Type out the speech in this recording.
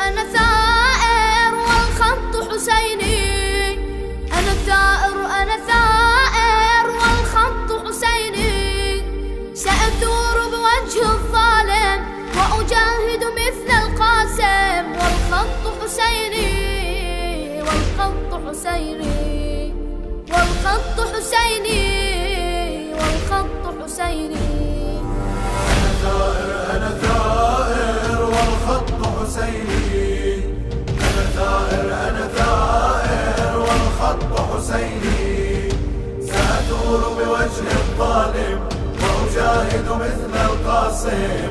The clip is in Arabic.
أنا ثائر والخط حسيني. أنا ثائر أنا ثائر والخط حسيني. سأثور بوجه الظالم وأجاهد مثل القاسم. والخط حسيني والخط حسيني والخط حسيني والخط حسيني. أنا ثائر أنا ثائر والخط حسيني. أنا ثائر أنا ثائر والخط حسيني. سأثور بوجه الظالم وأجاهد مثل القاسم.